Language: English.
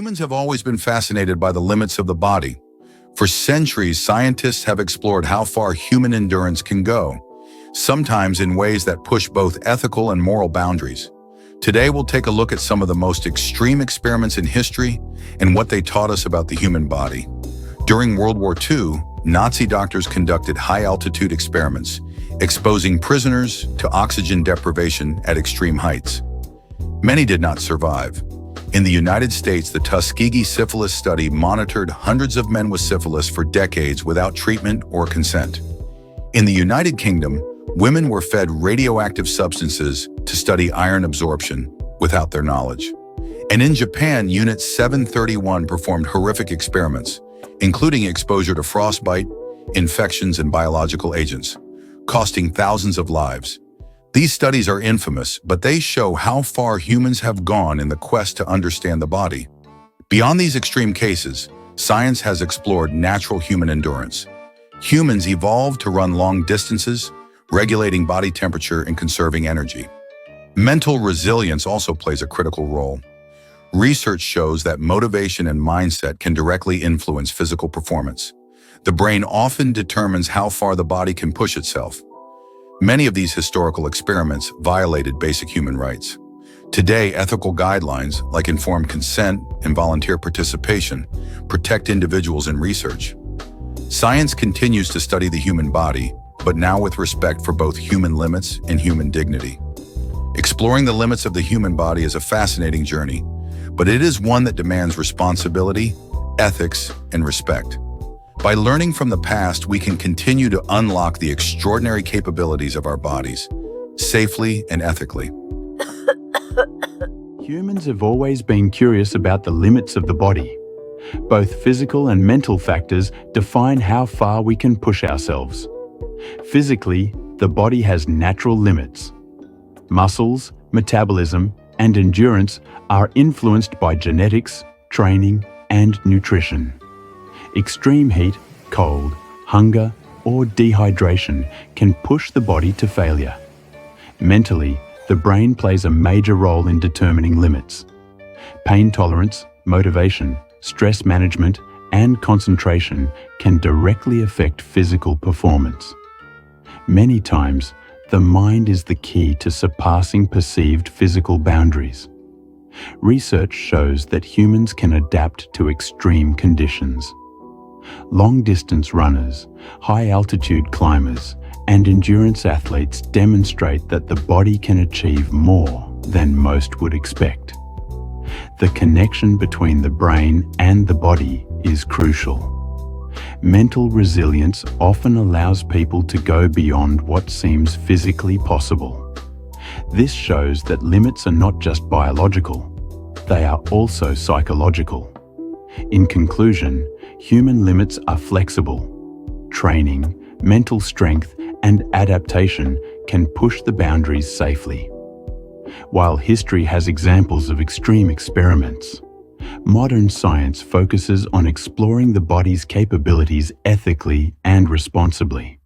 Humans have always been fascinated by the limits of the body. For centuries, scientists have explored how far human endurance can go, sometimes in ways that push both ethical and moral boundaries. Today, we'll take a look at some of the most extreme experiments in history and what they taught us about the human body. During World War II, Nazi doctors conducted high-altitude experiments, exposing prisoners to oxygen deprivation at extreme heights. Many did not survive. In the United States, the Tuskegee syphilis study monitored hundreds of men with syphilis for decades without treatment or consent. In the United Kingdom, women were fed radioactive substances to study iron absorption without their knowledge. And in Japan, Unit 731 performed horrific experiments, including exposure to frostbite, infections, and biological agents, costing thousands of lives. These studies are infamous, but they show how far humans have gone in the quest to understand the body. Beyond these extreme cases, science has explored natural human endurance. Humans evolved to run long distances, regulating body temperature and conserving energy. Mental resilience also plays a critical role. Research shows that motivation and mindset can directly influence physical performance. The brain often determines how far the body can push itself. Many of these historical experiments violated basic human rights. Today, ethical guidelines like informed consent and volunteer participation protect individuals in research. Science continues to study the human body, but now with respect for both human limits and human dignity. Exploring the limits of the human body is a fascinating journey, but it is one that demands responsibility, ethics, and respect. By learning from the past, we can continue to unlock the extraordinary capabilities of our bodies, safely and ethically. Humans have always been curious about the limits of the body. Both physical and mental factors define how far we can push ourselves. Physically, the body has natural limits. Muscles, metabolism, and endurance are influenced by genetics, training, and nutrition. Extreme heat, cold, hunger, or dehydration can push the body to failure. Mentally, the brain plays a major role in determining limits. Pain tolerance, motivation, stress management, and concentration can directly affect physical performance. Many times, the mind is the key to surpassing perceived physical boundaries. Research shows that humans can adapt to extreme conditions. Long-distance runners, high-altitude climbers, and endurance athletes demonstrate that the body can achieve more than most would expect. The connection between the brain and the body is crucial. Mental resilience often allows people to go beyond what seems physically possible. This shows that limits are not just biological, they are also psychological. In conclusion, human limits are flexible. Training, mental strength, and adaptation can push the boundaries safely. While history has examples of extreme experiments, modern science focuses on exploring the body's capabilities ethically and responsibly.